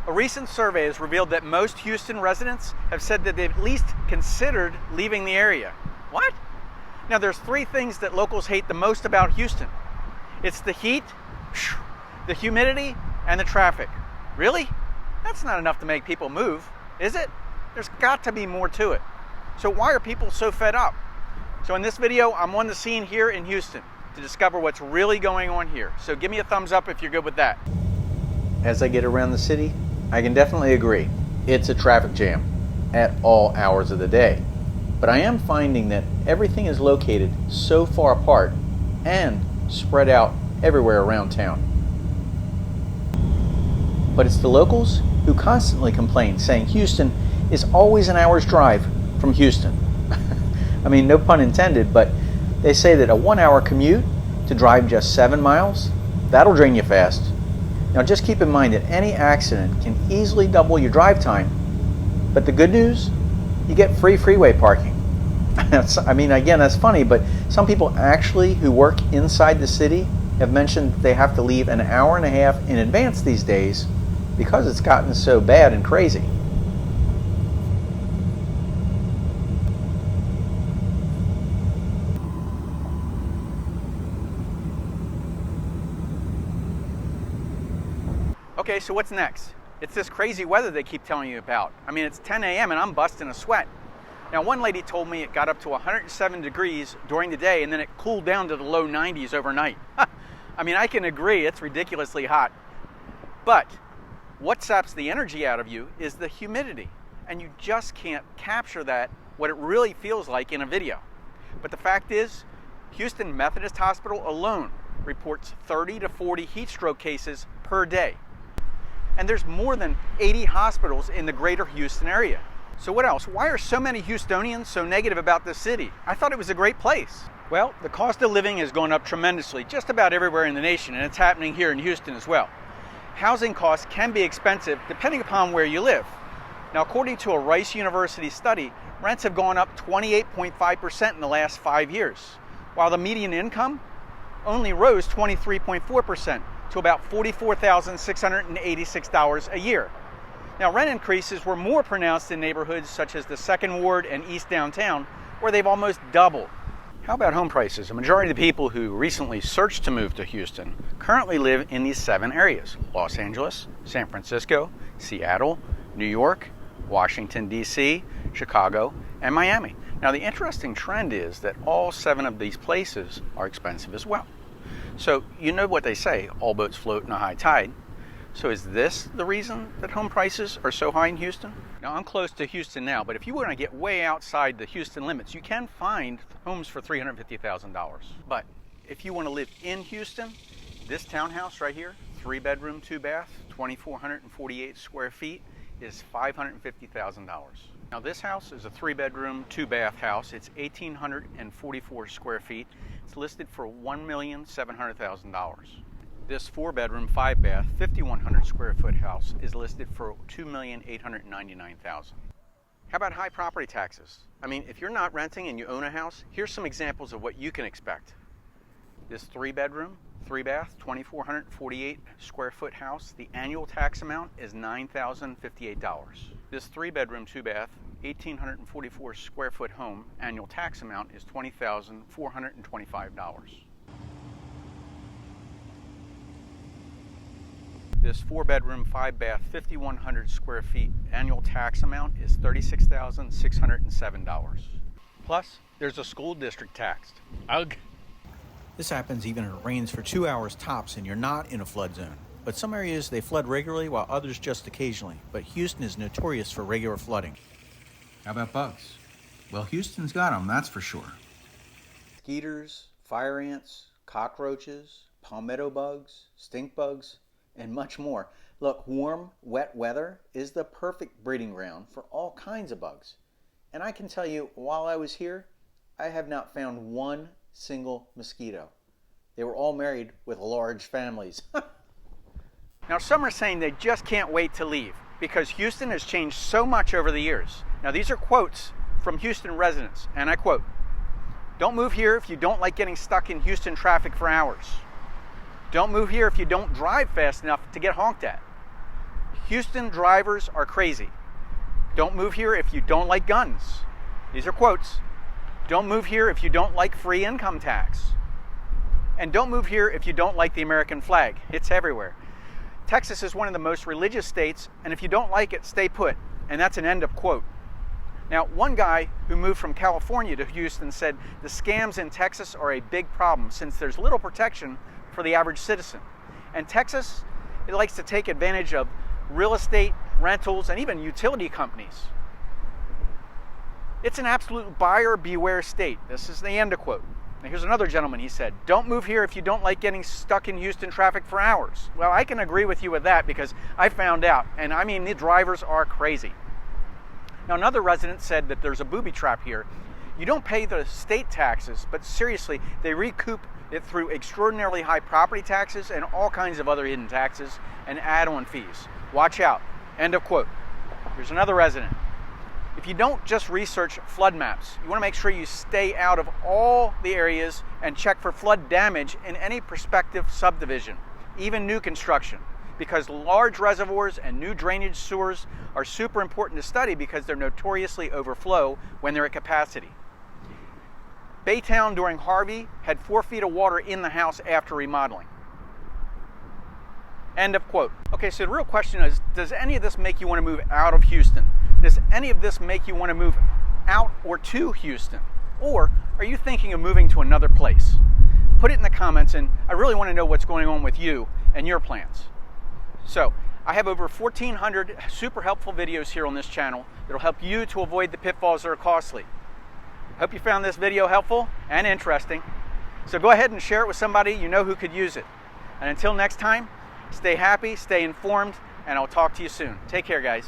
A recent survey has revealed that most Houston residents have said that they've at least considered leaving the area. What? Now there's three things that locals hate the most about Houston. It's the heat, the humidity, and the traffic. Really? That's not enough to make people move, is it? There's got to be more to it. So why are people so fed up? So in this video, I'm on the scene here in Houston to discover what's really going on here. So give me a thumbs up if you're good with that. As I get around the city, I can definitely agree. It's a traffic jam at all hours of the day. But I am finding that everything is located so far apart and spread out everywhere around town. But it's the locals who constantly complain, saying Houston is always an hour's drive from Houston. I mean, no pun intended, but they say that a 1 hour commute to drive just 7 miles, that'll drain you fast. Now just keep in mind that any accident can easily double your drive time, but the good news, you get free freeway parking. I mean, again, that's funny, but some people actually who work inside the city have mentioned they have to leave an hour and a half in advance these days because it's gotten so bad and crazy. Okay, so what's next? It's this crazy weather they keep telling you about. I mean, it's 10 a.m. and I'm busting a sweat. Now, one lady told me it got up to 107 degrees during the day and then it cooled down to the low 90s overnight. I mean, I can agree, it's ridiculously hot. But what saps the energy out of you is the humidity. And you just can't capture that, what it really feels like in a video. But the fact is, Houston Methodist Hospital alone reports 30 to 40 heat stroke cases per day. And there's more than 80 hospitals in the greater Houston area. So what else? Why are so many Houstonians so negative about this city? I thought it was a great place. Well, the cost of living has gone up tremendously just about everywhere in the nation, and it's happening here in Houston as well. Housing costs can be expensive depending upon where you live. Now, according to a Rice University study, rents have gone up 28.5% in the last 5 years, while the median income only rose 23.4% to about $44,686 a year. Now, rent increases were more pronounced in neighborhoods such as the 2nd Ward and East Downtown, where they've almost doubled. How about home prices? A majority of the people who recently searched to move to Houston currently live in these 7 areas: Los Angeles, San Francisco, Seattle, New York, Washington, D.C., Chicago, and Miami. Now, the interesting trend is that all 7 of these places are expensive as well. So, you know what they say, all boats float in a high tide. So is this the reason that home prices are so high in Houston? Now, I'm close to Houston now, but if you want to get way outside the Houston limits, you can find homes for $350,000. But if you want to live in Houston, this townhouse right here, 3-bedroom, 2-bath, 2,448 square feet, is $550,000. Now, this house is a 3-bedroom, 2-bath house. It's 1,844 square feet. It's listed for $1,700,000. This 4-bedroom, 5-bath, 5,100 square foot house is listed for $2,899,000. How about high property taxes? I mean, if you're not renting and you own a house, here's some examples of what you can expect. This 3-bedroom, 3-bath, 2,448 square foot house, the annual tax amount is $9,058. This 3-bedroom, 2-bath, 1,844 square foot home, annual tax amount is $20,425. This 4-bedroom, 5-bath, 5,100 square feet, annual tax amount is $36,607. Plus, there's a school district tax. Ugh. This happens even if it rains for 2 hours tops and you're not in a flood zone. But some areas, they flood regularly while others just occasionally. But Houston is notorious for regular flooding. How about bugs? Well, Houston's got them, that's for sure. Mosquitoes, fire ants, cockroaches, palmetto bugs, stink bugs, and much more. Look, warm, wet weather is the perfect breeding ground for all kinds of bugs. And I can tell you, while I was here, I have not found one single mosquito. They were all married with large families. Now, some are saying they just can't wait to leave because Houston has changed so much over the years. Now, these are quotes from Houston residents, and I quote, "Don't move here if you don't like getting stuck in Houston traffic for hours. Don't move here if you don't drive fast enough to get honked at. Houston drivers are crazy. Don't move here if you don't like guns. These are quotes. Don't move here if you don't like free income tax. And don't move here if you don't like the American flag. It's everywhere. Texas is one of the most religious states, and if you don't like it, stay put. And that's an end of quote. Now, one guy who moved from California to Houston said the scams in Texas are a big problem since there's little protection for the average citizen. And Texas, it likes to take advantage of real estate, rentals, and even utility companies. It's an absolute buyer beware state. This is the end of quote. Now, here's another gentleman. He said, don't move here if you don't like getting stuck in Houston traffic for hours. Well, I can agree with you with that because I found out, and I mean, the drivers are crazy. Now, another resident said that there's a booby trap here. You don't pay the state taxes, but seriously, they recoup it through extraordinarily high property taxes and all kinds of other hidden taxes and add-on fees. Watch out. End of quote. Here's another resident. If you don't just research flood maps, you want to make sure you stay out of all the areas and check for flood damage in any prospective subdivision, even new construction, because large reservoirs and new drainage sewers are super important to study because they're notoriously overflow when they're at capacity. Baytown during Harvey had 4 feet of water in the house after remodeling. End of quote. Okay, so the real question is, does any of this make you want to move out of Houston? Does any of this make you want to move out or to Houston? Or are you thinking of moving to another place? Put it in the comments, and I really want to know what's going on with you and your plans. So, I have over 1,400 super helpful videos here on this channel that'll help you to avoid the pitfalls that are costly. Hope you found this video helpful and interesting. So go ahead and share it with somebody you know who could use it. And until next time, stay happy, stay informed, and I'll talk to you soon. Take care, guys.